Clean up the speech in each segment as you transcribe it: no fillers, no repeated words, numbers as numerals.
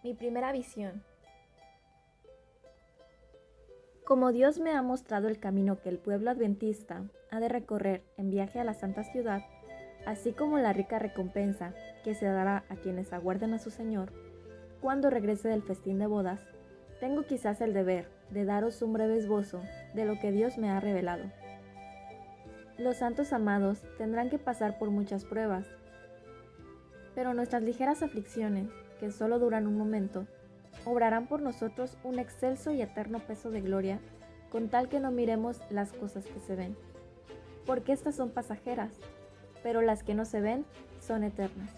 Mi primera visión. Como Dios me ha mostrado el camino que el pueblo adventista ha de recorrer en viaje a la Santa Ciudad, así como la rica recompensa que se dará a quienes aguarden a su Señor, cuando regrese del festín de bodas, tengo quizás el deber de daros un breve esbozo de lo que Dios me ha revelado. Los santos amados tendrán que pasar por muchas pruebas, pero nuestras ligeras aflicciones, que solo duran un momento, obrarán por nosotros un excelso y eterno peso de gloria, con tal que no miremos las cosas que se ven, porque estas son pasajeras, pero las que no se ven son eternas.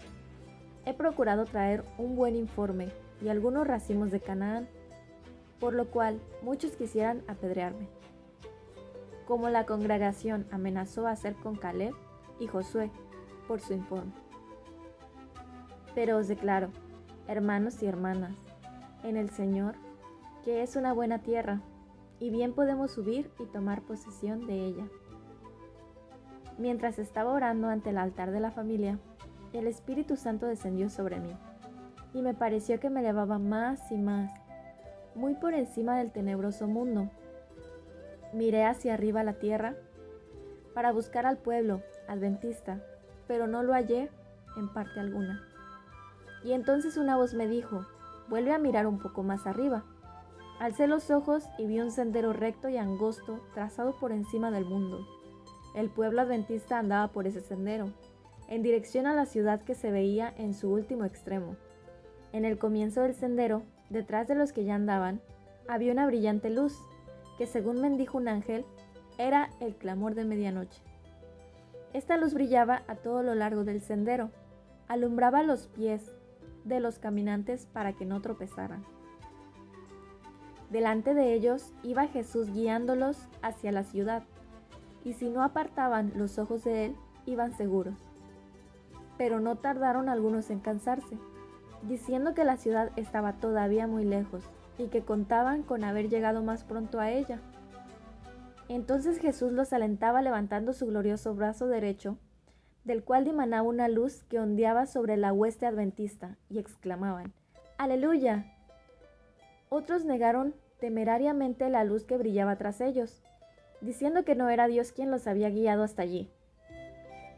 He procurado traer un buen informe y algunos racimos de Canaán, por lo cual muchos quisieran apedrearme. Como la congregación amenazó hacer con Caleb y Josué por su informe. Pero os declaro, hermanos y hermanas, en el Señor, que es una buena tierra, y bien podemos subir y tomar posesión de ella. Mientras estaba orando ante el altar de la familia, el Espíritu Santo descendió sobre mí, y me pareció que me elevaba más y más, muy por encima del tenebroso mundo. Miré hacia arriba la tierra para buscar al pueblo adventista, pero no lo hallé en parte alguna. Y entonces una voz me dijo, vuelve a mirar un poco más arriba. Alcé los ojos y vi un sendero recto y angosto trazado por encima del mundo. El pueblo adventista andaba por ese sendero, en dirección a la ciudad que se veía en su último extremo. En el comienzo del sendero, detrás de los que ya andaban, había una brillante luz, que según me dijo un ángel, era el clamor de medianoche. Esta luz brillaba a todo lo largo del sendero, alumbraba los pies de los caminantes para que no tropezaran. Delante de ellos iba Jesús guiándolos hacia la ciudad, y si no apartaban los ojos de él, iban seguros. Pero no tardaron algunos en cansarse, diciendo que la ciudad estaba todavía muy lejos, y que contaban con haber llegado más pronto a ella. Entonces Jesús los alentaba levantando su glorioso brazo derecho, del cual dimanaba una luz que ondeaba sobre la hueste adventista, y exclamaban, ¡Aleluya! Otros negaron temerariamente la luz que brillaba tras ellos, diciendo que no era Dios quien los había guiado hasta allí.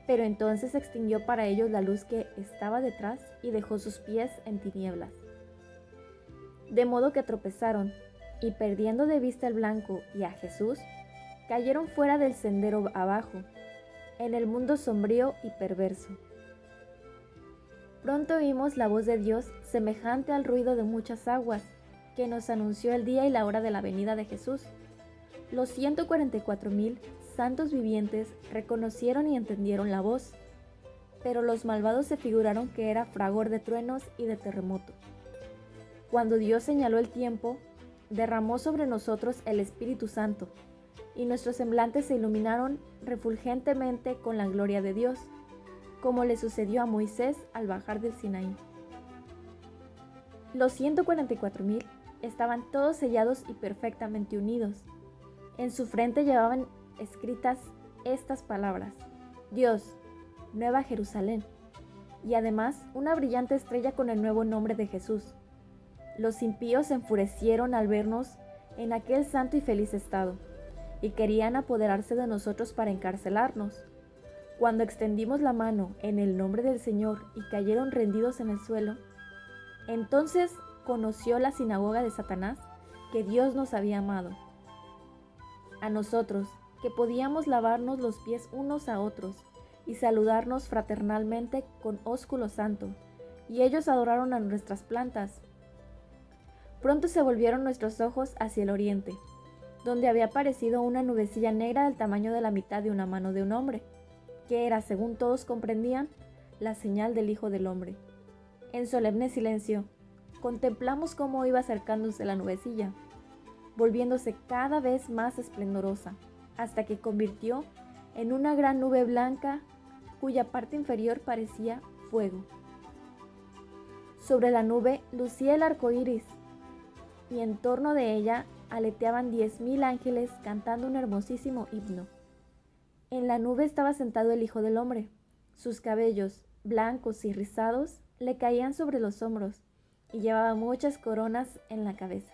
Pero entonces se extinguió para ellos la luz que estaba detrás y dejó sus pies en tinieblas. De modo que tropezaron, y perdiendo de vista el blanco y a Jesús, cayeron fuera del sendero abajo, en el mundo sombrío y perverso. Pronto oímos la voz de Dios semejante al ruido de muchas aguas, que nos anunció el día y la hora de la venida de Jesús. Los 144,000 santos vivientes reconocieron y entendieron la voz, pero los malvados se figuraron que era fragor de truenos y de terremoto. Cuando Dios señaló el tiempo, derramó sobre nosotros el Espíritu Santo, y nuestros semblantes se iluminaron refulgentemente con la gloria de Dios, como le sucedió a Moisés al bajar del Sinaí. Los 144,000 estaban todos sellados y perfectamente unidos. En su frente llevaban escritas estas palabras: Dios, Nueva Jerusalén, y además una brillante estrella con el nuevo nombre de Jesús. Los impíos se enfurecieron al vernos en aquel santo y feliz estado, y querían apoderarse de nosotros para encarcelarnos. Cuando extendimos la mano en el nombre del Señor y cayeron rendidos en el suelo, entonces conoció la sinagoga de Satanás que Dios nos había amado. A nosotros, que podíamos lavarnos los pies unos a otros y saludarnos fraternalmente con ósculo santo, y ellos adoraron a nuestras plantas. Pronto se volvieron nuestros ojos hacia el oriente, donde había aparecido una nubecilla negra del tamaño de la mitad de una mano de un hombre, que era, según todos comprendían, la señal del Hijo del Hombre. En solemne silencio, contemplamos cómo iba acercándose la nubecilla, volviéndose cada vez más esplendorosa, hasta que convirtió en una gran nube blanca cuya parte inferior parecía fuego. Sobre la nube lucía el arco iris, y en torno de ella aleteaban 10,000 ángeles cantando un hermosísimo himno. En la nube estaba sentado el Hijo del Hombre. Sus cabellos, blancos y rizados, le caían sobre los hombros, y llevaba muchas coronas en la cabeza.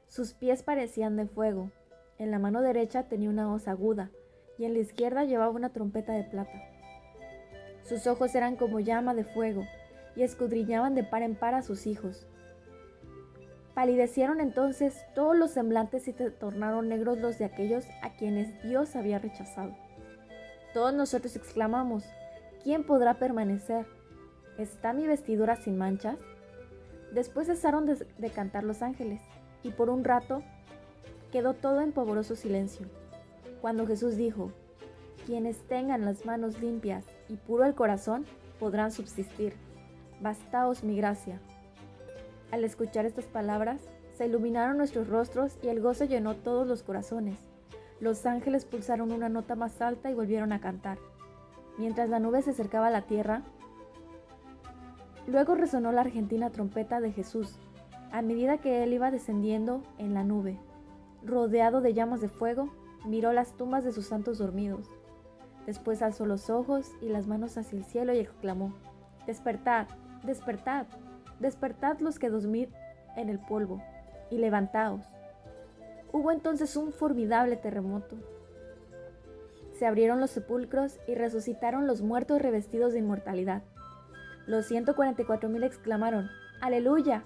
Sus pies parecían de fuego, en la mano derecha tenía una hoz aguda, y en la izquierda llevaba una trompeta de plata. Sus ojos eran como llama de fuego, y escudriñaban de par en par a sus hijos. Palidecieron entonces todos los semblantes y se tornaron negros los de aquellos a quienes Dios había rechazado. Todos nosotros exclamamos: ¿quién podrá permanecer? ¿Está mi vestidura sin manchas? Después cesaron de cantar los ángeles, y por un rato quedó todo en pavoroso silencio. Cuando Jesús dijo: quienes tengan las manos limpias y puro el corazón podrán subsistir. Bastaos mi gracia. Al escuchar estas palabras, se iluminaron nuestros rostros y el gozo llenó todos los corazones. Los ángeles pulsaron una nota más alta y volvieron a cantar, mientras la nube se acercaba a la tierra. Luego resonó la argentina trompeta de Jesús, a medida que él iba descendiendo en la nube. Rodeado de llamas de fuego, miró las tumbas de sus santos dormidos. Después alzó los ojos y las manos hacia el cielo y exclamó: «Despertad, despertad, despertad los que dormid en el polvo, y levantaos». Hubo entonces un formidable terremoto. Se abrieron los sepulcros y resucitaron los muertos revestidos de inmortalidad. Los 144,000 exclamaron: «¡Aleluya!»,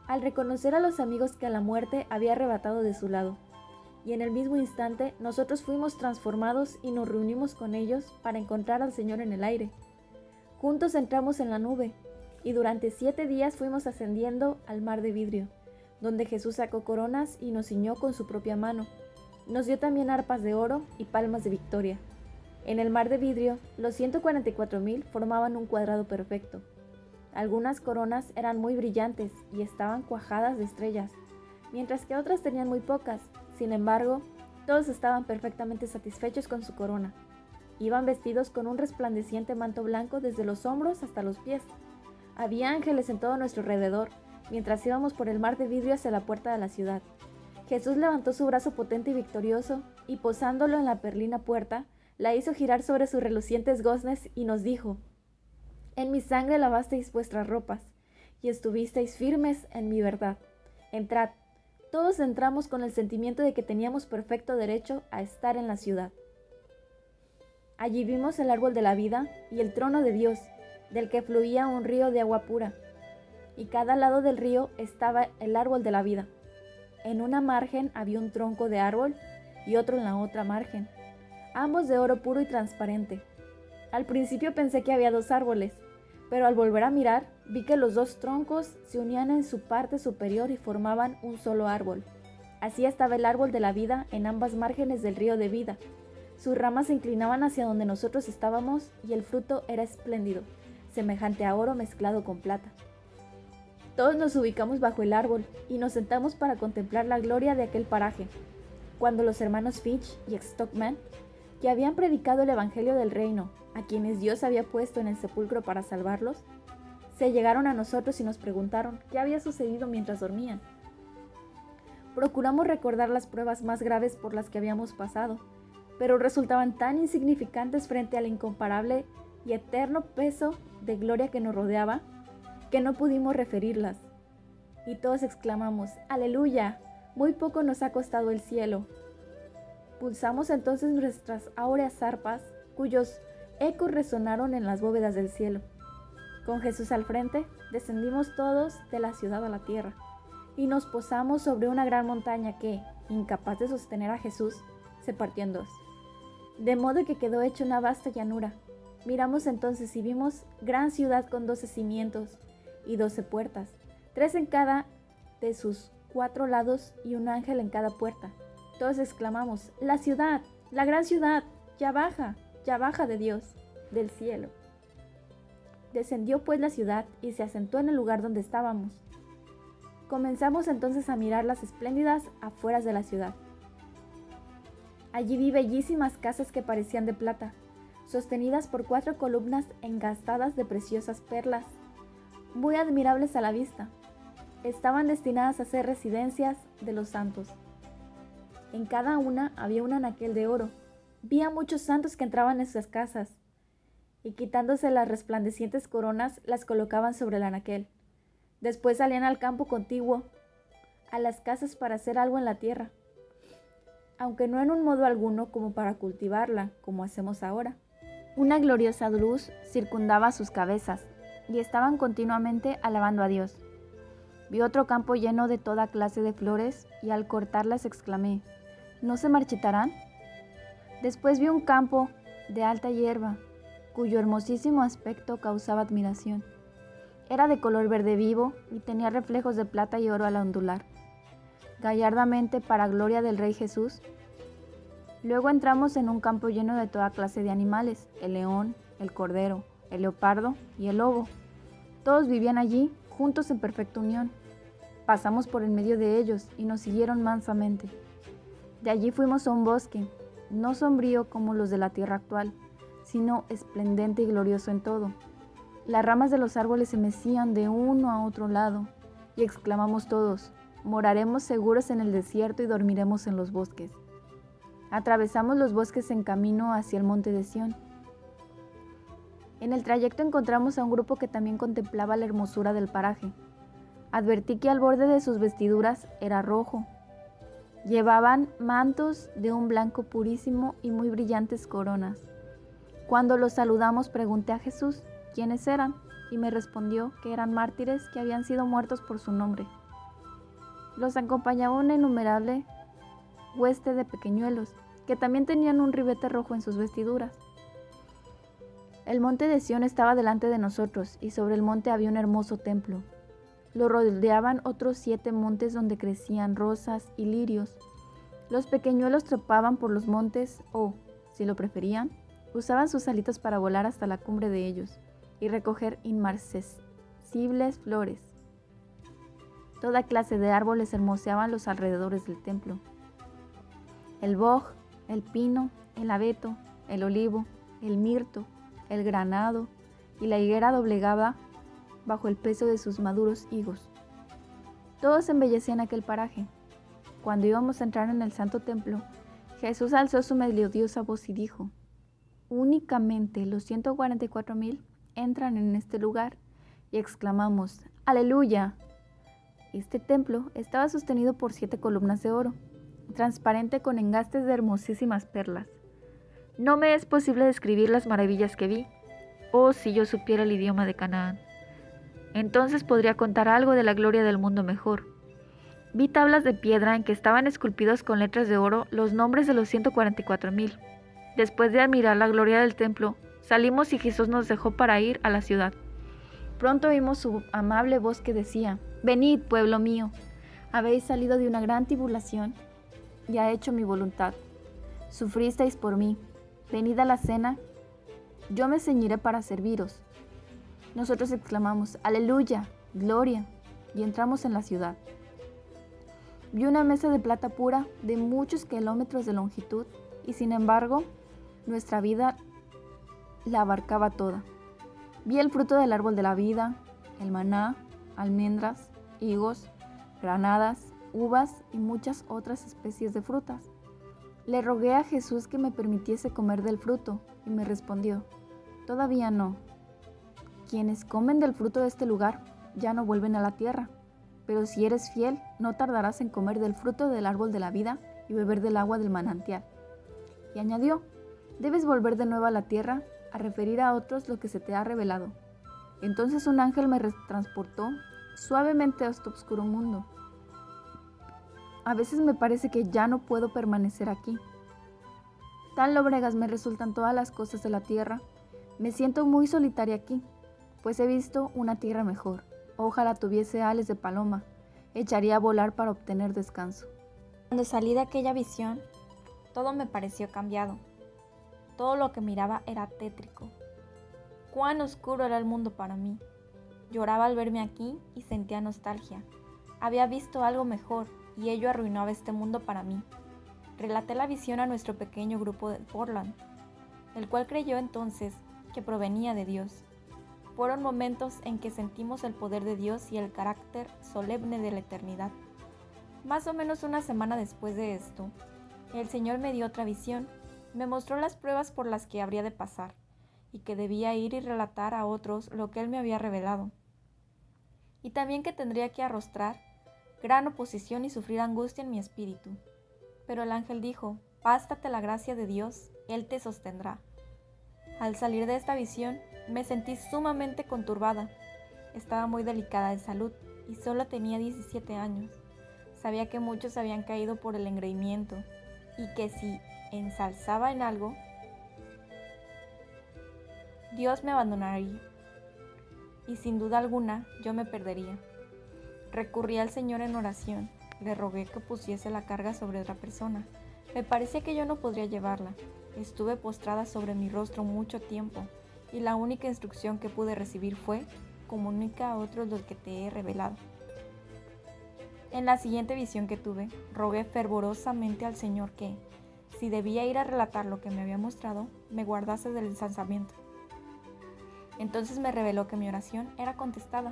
al reconocer a los amigos que la muerte había arrebatado de su lado. Y en el mismo instante nosotros fuimos transformados y nos reunimos con ellos para encontrar al Señor en el aire. Juntos entramos en la nube, y durante 7 días fuimos ascendiendo al mar de vidrio, donde Jesús sacó coronas y nos ciñó con su propia mano. Nos dio también arpas de oro y palmas de victoria. En el mar de vidrio, los 144,000 formaban un cuadrado perfecto. Algunas coronas eran muy brillantes y estaban cuajadas de estrellas, mientras que otras tenían muy pocas. Sin embargo, todos estaban perfectamente satisfechos con su corona. Iban vestidos con un resplandeciente manto blanco desde los hombros hasta los pies. Había ángeles en todo nuestro alrededor, mientras íbamos por el mar de vidrio hacia la puerta de la ciudad. Jesús levantó su brazo potente y victorioso, y posándolo en la perlina puerta, la hizo girar sobre sus relucientes goznes y nos dijo: «En mi sangre lavasteis vuestras ropas, y estuvisteis firmes en mi verdad. Entrad». Todos entramos con el sentimiento de que teníamos perfecto derecho a estar en la ciudad. Allí vimos el árbol de la vida y el trono de Dios, del que fluía un río de agua pura, y cada lado del río estaba el árbol de la vida. En una margen había un tronco de árbol y otro en la otra margen, ambos de oro puro y transparente. Al principio pensé que había 2 árboles, pero al volver a mirar, vi que los 2 troncos se unían en su parte superior y formaban un solo árbol. Así estaba el árbol de la vida en ambas márgenes del río de vida. Sus ramas se inclinaban hacia donde nosotros estábamos y el fruto era espléndido, semejante a oro mezclado con plata. Todos nos ubicamos bajo el árbol y nos sentamos para contemplar la gloria de aquel paraje, cuando los hermanos Finch y Stockman, que habían predicado el evangelio del reino, a quienes Dios había puesto en el sepulcro para salvarlos, se llegaron a nosotros y nos preguntaron qué había sucedido mientras dormían. Procuramos recordar las pruebas más graves por las que habíamos pasado, pero resultaban tan insignificantes frente al incomparable y eterno peso de gloria que nos rodeaba, que no pudimos referirlas. Y todos exclamamos: «¡Aleluya! Muy poco nos ha costado el cielo». Pulsamos entonces nuestras áureas arpas, cuyos ecos resonaron en las bóvedas del cielo. Con Jesús al frente, descendimos todos de la ciudad a la tierra, y nos posamos sobre una gran montaña que, incapaz de sostener a Jesús, se partió en 2. De modo que quedó hecha una vasta llanura. Miramos entonces y vimos gran ciudad con 12 cimientos y 12 puertas, 3 en cada de sus 4 lados y un ángel en cada puerta. Todos exclamamos: «La ciudad, la gran ciudad, ya baja de Dios, del cielo». Descendió pues la ciudad y se asentó en el lugar donde estábamos. Comenzamos entonces a mirar las espléndidas afueras de la ciudad. Allí vi bellísimas casas que parecían de plata, sostenidas por 4 columnas engastadas de preciosas perlas, muy admirables a la vista. Estaban destinadas a ser residencias de los santos. En cada una había un anaquel de oro. Vi a muchos santos que entraban en sus casas, y quitándose las resplandecientes coronas, las colocaban sobre el anaquel. Después salían al campo contiguo a las casas para hacer algo en la tierra, aunque no en un modo alguno como para cultivarla, como hacemos ahora. Una gloriosa luz circundaba sus cabezas, y estaban continuamente alabando a Dios. Vi otro campo lleno de toda clase de flores, y al cortarlas exclamé, ¿no se marchitarán? Después vi un campo de alta hierba, cuyo hermosísimo aspecto causaba admiración. Era de color verde vivo y tenía reflejos de plata y oro al ondular, gallardamente para gloria del Rey Jesús. Luego entramos en un campo lleno de toda clase de animales, el león, el cordero, el leopardo y el lobo. Todos vivían allí, juntos en perfecta unión. Pasamos por en medio de ellos y nos siguieron mansamente. De allí fuimos a un bosque, no sombrío como los de la tierra actual, sino esplendente y glorioso en todo. Las ramas de los árboles se mecían de uno a otro lado, y exclamamos todos, moraremos seguros en el desierto y dormiremos en los bosques. Atravesamos los bosques en camino hacia el monte de Sión. En el trayecto encontramos a un grupo que también contemplaba la hermosura del paraje. Advertí que al borde de sus vestiduras era rojo. Llevaban mantos de un blanco purísimo y muy brillantes coronas. Cuando los saludamos pregunté a Jesús quiénes eran y me respondió que eran mártires que habían sido muertos por su nombre. Los acompañaba una innumerable hueste de pequeñuelos, que también tenían un ribete rojo en sus vestiduras. El monte de Sión estaba delante de nosotros, y sobre el monte había un hermoso templo. Lo rodeaban otros 7 montes donde crecían rosas y lirios. Los pequeñuelos trepaban por los montes o, si lo preferían, usaban sus alitas para volar hasta la cumbre de ellos y recoger inmarcesibles flores. Toda clase de árboles hermoseaban los alrededores del templo. El boj, el pino, el abeto, el olivo, el mirto, el granado y la higuera doblegaba bajo el peso de sus maduros higos. Todos embellecían aquel paraje. Cuando íbamos a entrar en el santo templo, Jesús alzó su melodiosa voz y dijo, únicamente los 144,000 entran en este lugar, y exclamamos, ¡Aleluya! Este templo estaba sostenido por 7 columnas de oro, transparente con engastes de hermosísimas perlas. No me es posible describir las maravillas que vi. Oh, si yo supiera el idioma de Canaán. Entonces podría contar algo de la gloria del mundo mejor. Vi tablas de piedra en que estaban esculpidos con letras de oro los nombres de los 144,000. Después de admirar la gloria del templo, salimos y Jesús nos dejó para ir a la ciudad. Pronto oímos su amable voz que decía, venid, pueblo mío, habéis salido de una gran tribulación y ha hecho mi voluntad. Sufristeis por mí. Venid a la cena, yo me ceñiré para serviros. Nosotros exclamamos, aleluya, gloria, y entramos en la ciudad. Vi una mesa de plata pura de muchos kilómetros de longitud, y sin embargo, nuestra vida la abarcaba toda. Vi el fruto del árbol de la vida, el maná, almendras, higos, granadas, uvas y muchas otras especies de frutas. Le rogué a Jesús que me permitiese comer del fruto, y me respondió, todavía no. Quienes comen del fruto de este lugar ya no vuelven a la tierra, pero si eres fiel, no tardarás en comer del fruto del árbol de la vida y beber del agua del manantial. Y añadió, debes volver de nuevo a la tierra a referir a otros lo que se te ha revelado. Entonces un ángel me transportó suavemente a este oscuro mundo. A veces me parece que ya no puedo permanecer aquí. Tan lóbregas me resultan todas las cosas de la tierra. Me siento muy solitaria aquí, pues he visto una tierra mejor. Ojalá tuviese alas de paloma. Echaría a volar para obtener descanso. Cuando salí de aquella visión, todo me pareció cambiado. Todo lo que miraba era tétrico. Cuán oscuro era el mundo para mí. Lloraba al verme aquí y sentía nostalgia. Había visto algo mejor y ello arruinaba este mundo para mí. Relaté la visión a nuestro pequeño grupo de Portland, el cual creyó entonces que provenía de Dios. Fueron momentos en que sentimos el poder de Dios y el carácter solemne de la eternidad. Más o menos una semana después de esto, el Señor me dio otra visión. Me mostró las pruebas por las que habría de pasar y que debía ir y relatar a otros lo que Él me había revelado. y también que tendría que arrostrar gran oposición y sufrir angustia en mi espíritu. Pero el ángel dijo: bástate la gracia de Dios, Él te sostendrá. Al salir de esta visión, me sentí sumamente conturbada. Estaba muy delicada de salud y solo tenía 17 años. Sabía que muchos habían caído por el engreimiento y que si ensalzaba en algo, Dios me abandonaría y sin duda alguna yo me perdería. Recurrí al Señor en oración, le rogué que pusiese la carga sobre otra persona. Me parecía que yo no podría llevarla. Estuve postrada sobre mi rostro mucho tiempo y la única instrucción que pude recibir fue: comunica a otros lo que te he revelado. En la siguiente visión que tuve, rogué fervorosamente al Señor que, si debía ir a relatar lo que me había mostrado, me guardase del ensalzamiento. Entonces me reveló que mi oración era contestada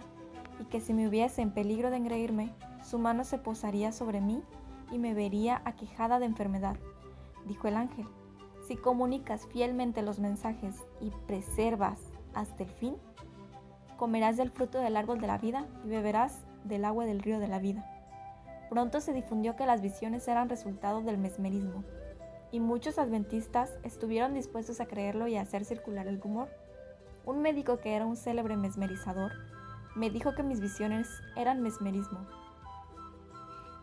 y que si me hubiese en peligro de engreírme, su mano se posaría sobre mí y me vería aquejada de enfermedad. Dijo el ángel: si comunicas fielmente los mensajes y preservas hasta el fin, comerás del fruto del árbol de la vida y beberás del agua del río de la vida. Pronto se difundió que las visiones eran resultado del mesmerismo, y muchos adventistas estuvieron dispuestos a creerlo y a hacer circular el rumor. Un médico que era un célebre mesmerizador me dijo que mis visiones eran mesmerismo,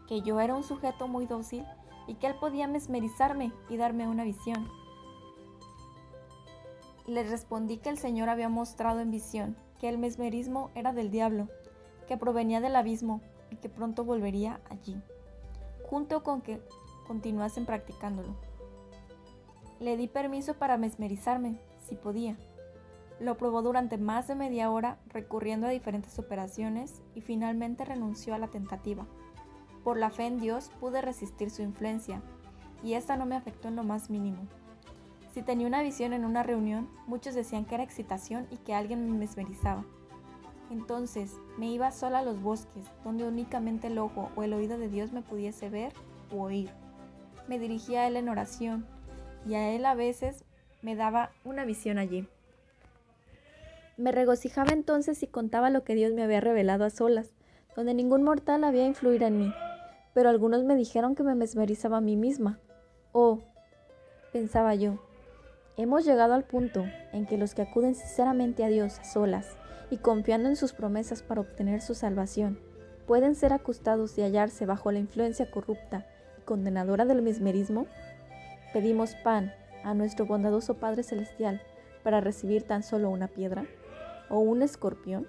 que yo era un sujeto muy dócil y que él podía mesmerizarme y darme una visión. Le respondí que el Señor había mostrado en visión que el mesmerismo era del diablo, que provenía del abismo y que pronto volvería allí, junto con que continuasen practicándolo. Le di permiso para mesmerizarme, si podía. Lo probó durante más de media hora, recurriendo a diferentes operaciones, y finalmente renunció a la tentativa. Por la fe en Dios pude resistir su influencia, y esta no me afectó en lo más mínimo. Si tenía una visión en una reunión, muchos decían que era excitación y que alguien me mesmerizaba. Entonces me iba sola a los bosques, donde únicamente el ojo o el oído de Dios me pudiese ver u oír. Me dirigía a Él en oración, y a Él a veces me daba una visión allí. Me regocijaba entonces y contaba lo que Dios me había revelado a solas, donde ningún mortal había influir en mí, pero algunos me dijeron que me mesmerizaba a mí misma. Oh, pensaba yo, hemos llegado al punto en que los que acuden sinceramente a Dios a solas y confiando en sus promesas para obtener su salvación, pueden ser acusados de hallarse bajo la influencia corrupta y condenadora del mesmerismo. ¿Pedimos pan a nuestro bondadoso Padre Celestial para recibir tan solo una piedra o un escorpión?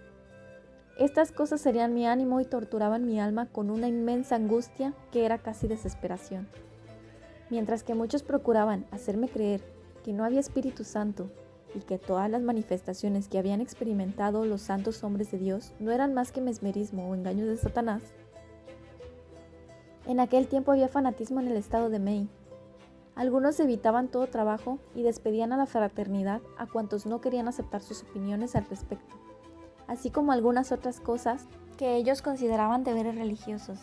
Estas cosas serían mi ánimo y torturaban mi alma con una inmensa angustia que era casi desesperación. Mientras que muchos procuraban hacerme creer que no había Espíritu Santo y que todas las manifestaciones que habían experimentado los santos hombres de Dios no eran más que mesmerismo o engaños de Satanás. En aquel tiempo había fanatismo en el estado de Maine. Algunos evitaban todo trabajo y despedían a la fraternidad a cuantos no querían aceptar sus opiniones al respecto, así como algunas otras cosas que ellos consideraban deberes religiosos.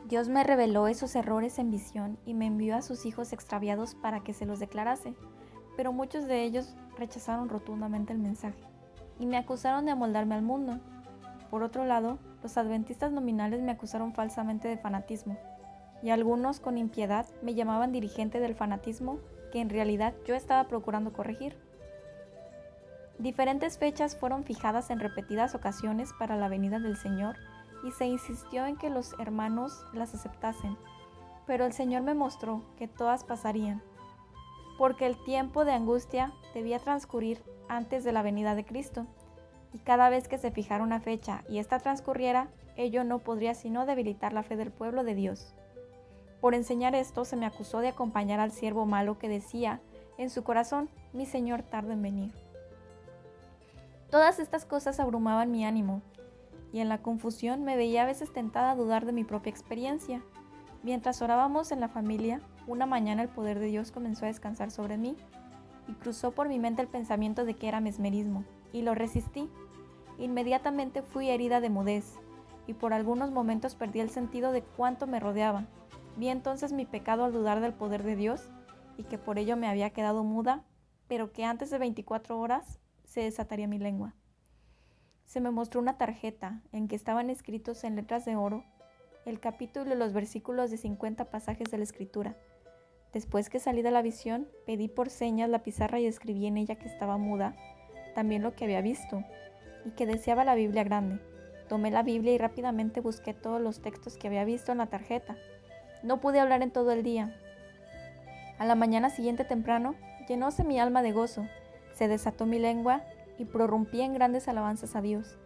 Dios me reveló esos errores en visión y me envió a sus hijos extraviados para que se los declarase, pero muchos de ellos rechazaron rotundamente el mensaje y me acusaron de amoldarme al mundo. Por otro lado, los adventistas nominales me acusaron falsamente de fanatismo, y algunos con impiedad me llamaban dirigente del fanatismo que en realidad yo estaba procurando corregir. Diferentes fechas fueron fijadas en repetidas ocasiones para la venida del Señor y se insistió en que los hermanos las aceptasen, pero el Señor me mostró que todas pasarían, porque el tiempo de angustia debía transcurrir antes de la venida de Cristo, y cada vez que se fijara una fecha y ésta transcurriera, ello no podría sino debilitar la fe del pueblo de Dios. Por enseñar esto se me acusó de acompañar al siervo malo que decía en su corazón: mi Señor tarda en venir. Todas estas cosas abrumaban mi ánimo, y en la confusión me veía a veces tentada a dudar de mi propia experiencia. Mientras orábamos en la familia, una mañana el poder de Dios comenzó a descansar sobre mí, y cruzó por mi mente el pensamiento de que era mesmerismo, y lo resistí. Inmediatamente fui herida de mudez, y por algunos momentos perdí el sentido de cuánto me rodeaba. Vi entonces mi pecado al dudar del poder de Dios, y que por ello me había quedado muda, pero que antes de 24 horas se desataría mi lengua. se me mostró una tarjeta en que estaban escritos en letras de oro el capítulo y los versículos de 50 pasajes de la Escritura. Después que salí de la visión, pedí por señas la pizarra y escribí en ella que estaba muda, también lo que había visto, y que deseaba la Biblia grande. Tomé la Biblia y rápidamente busqué todos los textos que había visto en la tarjeta. No pude hablar en todo el día. A la mañana siguiente temprano, llenóse mi alma de gozo, se desató mi lengua y prorrumpí en grandes alabanzas a Dios.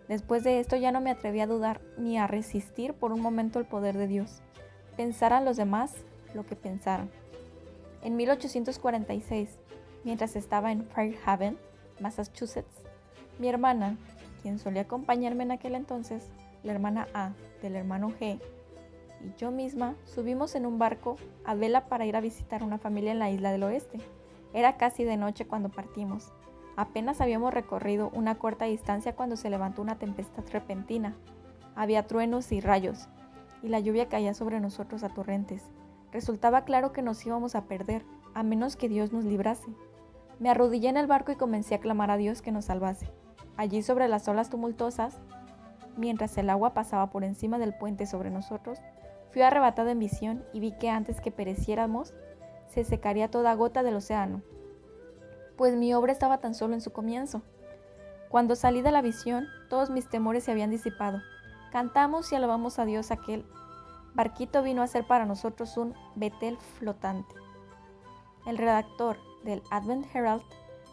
Después de esto ya no me atreví a dudar ni a resistir por un momento el poder de Dios. Pensaran los demás lo que pensaran. En 1846, mientras estaba en Fairhaven, Massachusetts, mi hermana, quien solía acompañarme en aquel entonces, la hermana A del hermano G, y yo misma subimos en un barco a vela para ir a visitar una familia en la isla del oeste. Era casi de noche cuando partimos. Apenas habíamos recorrido una corta distancia cuando se levantó una tempestad repentina. Había truenos y rayos, y la lluvia caía sobre nosotros a torrentes. Resultaba claro que nos íbamos a perder, a menos que Dios nos librase. Me arrodillé en el barco y comencé a clamar a Dios que nos salvase. Allí sobre las olas tumultuosas, mientras el agua pasaba por encima del puente sobre nosotros, fui arrebatada en visión y vi que antes que pereciéramos, se secaría toda gota del océano, pues mi obra estaba tan solo en su comienzo. Cuando salí de la visión, todos mis temores se habían disipado. Cantamos y alabamos a Dios. Aquel barquito vino a ser para nosotros un Betel flotante. El redactor del Advent Herald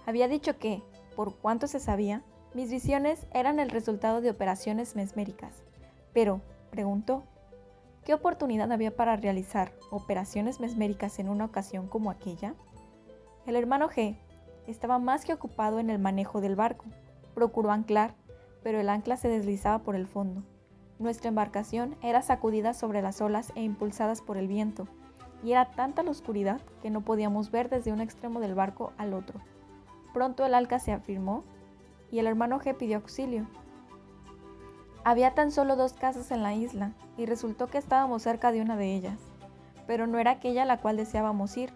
había dicho que, por cuanto se sabía, mis visiones eran el resultado de operaciones mesméricas. Pero, preguntó, ¿qué oportunidad había para realizar operaciones mesméricas en una ocasión como aquella? El hermano G estaba más que ocupado en el manejo del barco. Procuró anclar, pero el ancla se deslizaba por el fondo. Nuestra embarcación era sacudida sobre las olas e impulsadas por el viento, y era tanta la oscuridad que no podíamos ver desde un extremo del barco al otro. Pronto el ancla se afirmó y el hermano G pidió auxilio. Había tan solo 2 casas en la isla y resultó que estábamos cerca de una de ellas, pero no era aquella a la cual deseábamos ir.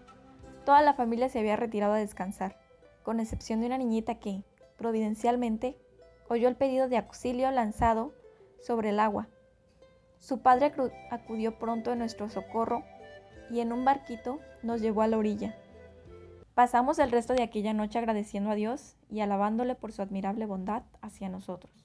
Toda la familia se había retirado a descansar, con excepción de una niñita que, providencialmente, oyó el pedido de auxilio lanzado sobre el agua. Su padre acudió pronto en nuestro socorro y en un barquito nos llevó a la orilla. Pasamos el resto de aquella noche agradeciendo a Dios y alabándole por su admirable bondad hacia nosotros.